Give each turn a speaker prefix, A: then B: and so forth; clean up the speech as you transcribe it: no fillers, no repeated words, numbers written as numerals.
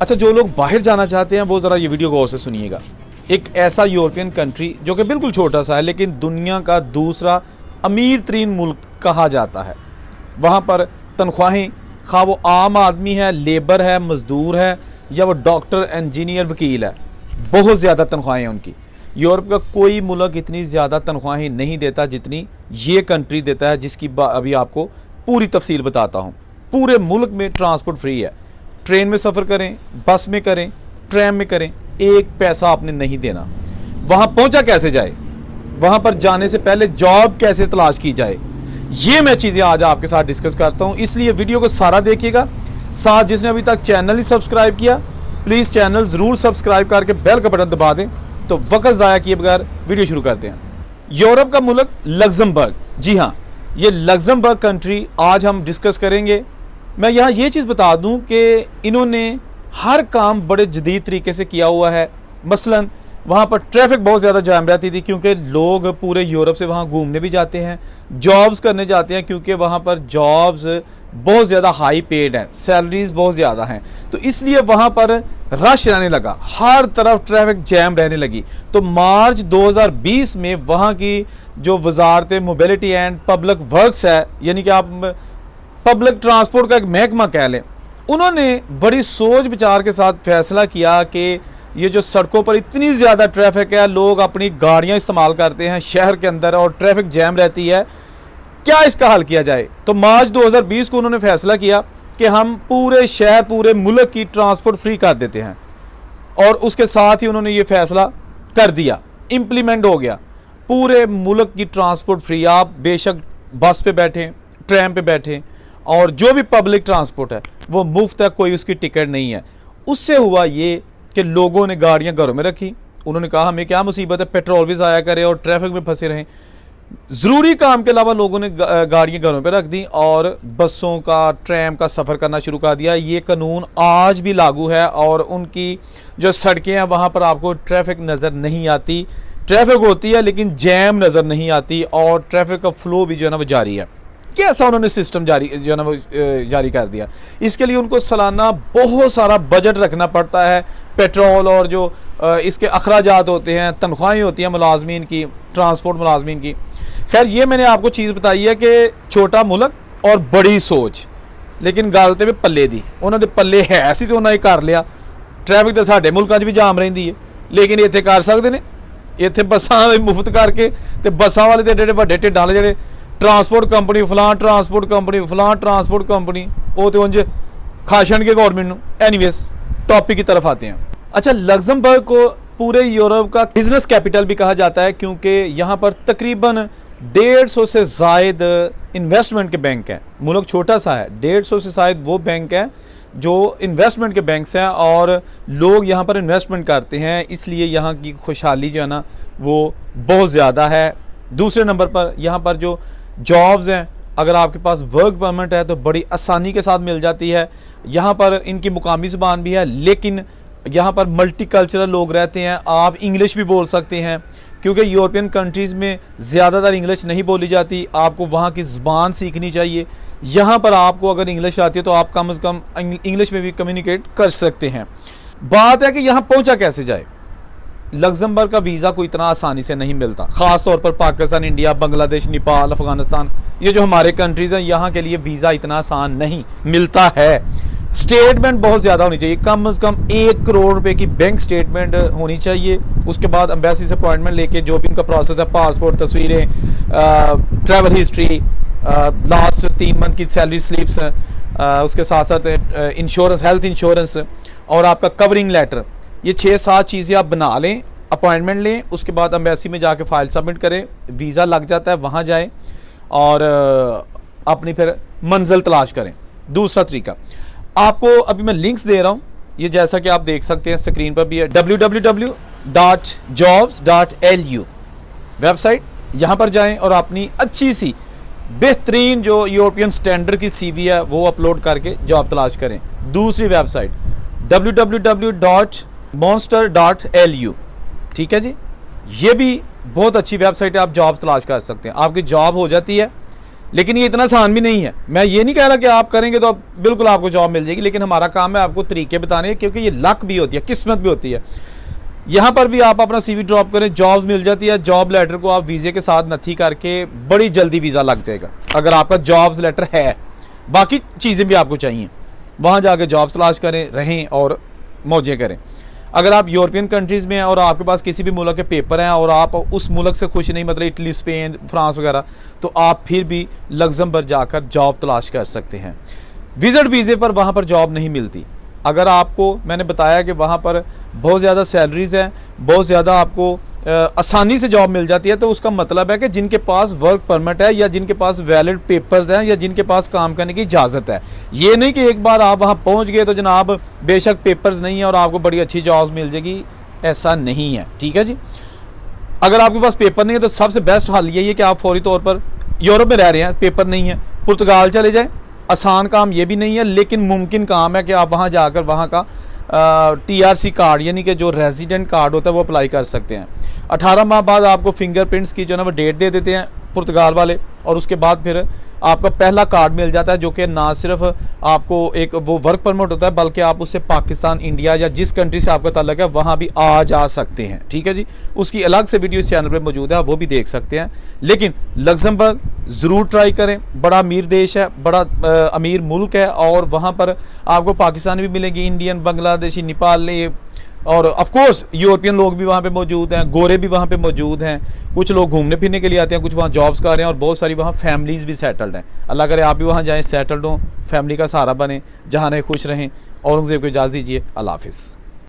A: अच्छा, जो लोग बाहर जाना चाहते हैं वो ज़रा ये वीडियो गौर से सुनिएगा। एक ऐसा यूरोपियन कंट्री जो कि बिल्कुल छोटा सा है लेकिन दुनिया का दूसरा अमीर तरीन मुल्क कहा जाता है। वहाँ पर तनख्वाहें, खा वो आम आदमी है, लेबर है, मज़दूर है या वो डॉक्टर, इंजीनियर, वकील है, बहुत ज़्यादा तनख्वाहें हैं उनकी। यूरोप का कोई मुल्क इतनी ज़्यादा तनख्वाहें नहीं देता जितनी ये कंट्री देता है, जिसकी अभी आपको पूरी तफसील बताता हूँ। पूरे मुल्क में ट्रांसपोर्ट फ्री है। ट्रेन में सफ़र करें, बस में करें, ट्रैम में करें, एक पैसा आपने नहीं देना। वहाँ पहुँचा कैसे जाए, वहाँ पर जाने से पहले जॉब कैसे तलाश की जाए, ये मैं चीज़ें आज आपके साथ डिस्कस करता हूँ। इसलिए वीडियो को सारा देखिएगा। साथ जिसने अभी तक चैनल नहीं सब्सक्राइब किया, प्लीज़ चैनल ज़रूर सब्सक्राइब करके बेल का बटन दबा दें। तो वक्त ज़ाया किए बगैर वीडियो शुरू करते हैं। यूरोप का मुल्क लग्जमबर्ग, जी हाँ, ये लग्जमबर्ग कंट्री आज हम डिस्कस करेंगे। मैं यहाँ ये चीज़ बता दूँ कि इन्होंने हर काम बड़े जदीद तरीके से किया हुआ है। मसलन वहाँ पर ट्रैफिक बहुत ज़्यादा जाम रहती थी क्योंकि लोग पूरे यूरोप से वहाँ घूमने भी जाते हैं, जॉब्स करने जाते हैं, क्योंकि वहाँ पर जॉब्स बहुत ज़्यादा हाई पेड हैं, सैलरीज बहुत ज़्यादा हैं, तो इसलिए वहाँ पर रश रहने लगा, हर तरफ ट्रैफिक जैम रहने लगी। तो मार्च 2020 में वहाँ की जो वजारत मोबिलिटी एंड पब्लिक वर्क्स है, यानी कि आप पब्लिक ट्रांसपोर्ट का एक महकमा कह लें, उन्होंने बड़ी सोच विचार के साथ फैसला किया कि ये जो सड़कों पर इतनी ज़्यादा ट्रैफिक है, लोग अपनी गाड़ियाँ इस्तेमाल करते हैं शहर के अंदर और ट्रैफिक जैम रहती है, क्या इसका हल किया जाए। तो मार्च 2020 को उन्होंने फैसला किया कि हम पूरे शहर, पूरे मुल्क की ट्रांसपोर्ट फ्री कर देते हैं। और उसके साथ ही उन्होंने ये फैसला कर दिया, इम्प्लीमेंट हो गया। पूरे मुल्क की ट्रांसपोर्ट फ्री, आप बेशक बस पे बैठें, ट्रैम पे बैठें, और जो भी पब्लिक ट्रांसपोर्ट है वो मुफ्त है, कोई उसकी टिकट नहीं है। उससे हुआ ये कि लोगों ने गाड़ियां घरों में रखी। उन्होंने कहा हमें क्या मुसीबत है, पेट्रोल भी ज़ाया करें और ट्रैफिक में फंसे रहें। ज़रूरी काम के अलावा लोगों ने गाड़ियां घरों पे रख दी और बसों का, ट्रैम का सफ़र करना शुरू कर दिया। ये कानून आज भी लागू है और उनकी जो सड़कें हैं वहाँ पर आपको ट्रैफिक नज़र नहीं आती। ट्रैफिक होती है लेकिन जैम नज़र नहीं आती और ट्रैफिक का फ़्लो भी जो है ना वो जारी है। कैसा उन्होंने सिस्टम जारी जो है ना वो जारी कर दिया। इसके लिए उनको सालाना बहुत सारा बजट रखना पड़ता है। पेट्रोल और जो इसके अखराजात होते हैं, तनख्वाहें होती हैं मुलाजमीन की, ट्रांसपोर्ट मुलाजमीन की। खैर, ये मैंने आपको चीज़ बताई है कि छोटा मुल्क और बड़ी सोच, लेकिन गलते में पल्ले दी उन्होंने पल्ले है ऐसी तो उन्होंने कर लिया। ट्रैफिक तो साढ़े मुल्कों भी जाम रही है, लेकिन इतने कर सकते हैं। इतने बसां मुफ्त करके तो बसां वाले तो एडे वड्डे ढिड्ड वाले जेडे ट्रांसपोर्ट कंपनी फलां, ट्रांसपोर्ट कंपनी फलां, ट्रांसपोर्ट कंपनी, वो तो उंज खाशन के गवर्नमेंट ਨੂੰ। एनीवेज, टॉपिक की तरफ आते हैं। अच्छा, लग्जमबर्ग को पूरे यूरोप का बिजनेस कैपिटल भी कहा जाता है क्योंकि यहाँ पर तकरीबन 150 से ज़ायद इन्वेस्टमेंट के बैंक हैं। मुल्क छोटा सा है, 150 से शायद वो बैंक है जो इन्वेस्टमेंट के बैंक्स हैं और लोग यहाँ पर इन्वेस्टमेंट करते हैं, इसलिए यहाँ की खुशहाली जो है ना वो बहुत ज़्यादा है। दूसरे नंबर पर यहाँ पर जो जॉब्स हैं, अगर आपके पास वर्क परमिट है तो बड़ी आसानी के साथ मिल जाती है। यहाँ पर इनकी मुकामी ज़बान भी है, लेकिन यहाँ पर मल्टी कल्चरल लोग रहते हैं। आप इंग्लिश भी बोल सकते हैं क्योंकि यूरोपियन कंट्रीज़ में ज़्यादातर इंग्लिश नहीं बोली जाती, आपको वहाँ की ज़बान सीखनी चाहिए। यहाँ पर आपको अगर इंग्लिश आती है तो आप कम से कम इंग्लिश में भी कम्युनिकेट कर सकते हैं। बात है कि यहाँ पहुँचा कैसे जाए। लग्जमबर्ग का वीज़ा कोई इतना आसानी से नहीं मिलता, ख़ास तौर पर पाकिस्तान, इंडिया, बांग्लादेश, नेपाल, अफ़गानिस्तान, ये जो हमारे कंट्रीज़ हैं यहाँ के लिए वीज़ा इतना आसान नहीं मिलता है। स्टेटमेंट बहुत ज़्यादा होनी चाहिए, कम से कम 1 करोड़ रुपए की बैंक स्टेटमेंट होनी चाहिए। उसके बाद एम्बेसी से अपॉइंटमेंट लेके जो भी उनका प्रोसेस है, पासपोर्ट, तस्वीरें, ट्रैवल हिस्ट्री, लास्ट 3 मंथ की सैलरी स्लिप्स, उसके साथ साथ इंश्योरेंस, हेल्थ इंश्योरेंस और आपका कवरिंग लेटर, ये 6-7 चीज़ें आप बना लें, अपॉइंटमेंट लें, उसके बाद एम्बेसी में जाके फ़ाइल सबमिट करें, वीज़ा लग जाता है, वहाँ जाएं और अपनी फिर मंजिल तलाश करें। दूसरा तरीका आपको अभी मैं लिंक्स दे रहा हूँ, ये जैसा कि आप देख सकते हैं स्क्रीन पर भी है, www.jobs.lu वेबसाइट। यहाँ पर जाएं और अपनी अच्छी सी बेहतरीन जो यूरोपियन स्टैंडर्ड की CV है वो अपलोड करके जॉब तलाश करें। दूसरी वेबसाइट www.monster.lu, ठीक है जी, ये भी बहुत अच्छी वेबसाइट है, आप जॉब्स तलाश कर सकते हैं। आपकी जॉब हो जाती है लेकिन ये इतना आसान भी नहीं है। मैं ये नहीं कह रहा कि आप करेंगे तो बिल्कुल आपको जॉब मिल जाएगी, लेकिन हमारा काम है आपको तरीके बताने, क्योंकि ये लक भी होती है, किस्मत भी होती है। यहाँ पर भी आप अपना CV ड्रॉप करें, जॉब मिल जाती है। जॉब लेटर को आप वीज़े के साथ नथी करके बड़ी जल्दी वीज़ा लग जाएगा अगर आपका जॉब्स लेटर है। बाकी चीज़ें भी आपको चाहिए, वहाँ जाके जॉब तलाश करें, रहें और मौजें करें। अगर आप यूरोपियन कंट्रीज़ में हैं और आपके पास किसी भी मुल्क के पेपर हैं और आप उस मुल्क से खुश नहीं, मतलब इटली, स्पेन, फ्रांस वगैरह, तो आप फिर भी लग्जमबर्ग जाकर जॉब तलाश कर सकते हैं। विजिट वीज़े पर वहाँ पर जॉब नहीं मिलती। अगर आपको, मैंने बताया कि वहाँ पर बहुत ज़्यादा सैलरीज़ हैं, बहुत ज़्यादा आपको आसानी से जॉब मिल जाती है, तो उसका मतलब है कि जिनके पास वर्क परमिट है या जिनके पास वैलिड पेपर्स हैं या जिनके पास काम करने की इजाज़त है। ये नहीं कि एक बार आप वहाँ पहुँच गए तो जनाब बेशक पेपर्स नहीं है और आपको बड़ी अच्छी जॉब मिल जाएगी, ऐसा नहीं है। ठीक है जी। अगर आपके पास पेपर नहीं है तो सबसे बेस्ट हल यही है कि आप फौरी तौर पर, यूरोप में रह रहे हैं, पेपर नहीं है, पुर्तगाल चले जाएँ। आसान काम ये भी नहीं है, लेकिन मुमकिन काम है कि आप वहाँ जाकर वहाँ का TRC कार्ड यानी कि जो रेजिडेंट कार्ड होता है वो अप्लाई कर सकते हैं। 18 माह बाद आपको फिंगरप्रिंट्स की जो है ना वो डेट दे देते हैं पुर्तगाल वाले, और उसके बाद फिर आपका पहला कार्ड मिल जाता है, जो कि ना सिर्फ आपको एक वो वर्क परमिट होता है, बल्कि आप उससे पाकिस्तान, इंडिया या जिस कंट्री से आपका ताल्लुक है वहाँ भी आ जा सकते हैं। ठीक है जी। उसकी अलग से वीडियो इस चैनल पर मौजूद है, वो भी देख सकते हैं। लेकिन लग्जमबर्ग ज़रूर ट्राई करें, बड़ा अमीर देश है, बड़ा अमीर मुल्क है, और वहाँ पर आपको पाकिस्तानी भी मिलेंगे, इंडियन, बांग्लादेशी, नेपाली, और ऑफ कोर्स यूरोपियन लोग भी वहाँ पे मौजूद हैं, गोरे भी वहाँ पे मौजूद हैं। कुछ लोग घूमने फिरने के लिए आते हैं, कुछ वहाँ जॉब्स कर रहे हैं, और बहुत सारी वहाँ फैमिलीज़ भी सेटल्ड हैं। अल्लाह करे आप भी वहाँ जाएँ, सेटल्ड हों, फैमिली का सहारा बने, जहाँ खुश रहें। औरंगज़ेब को इजाज़त दीजिए। अल्लाह हाफ़िज़।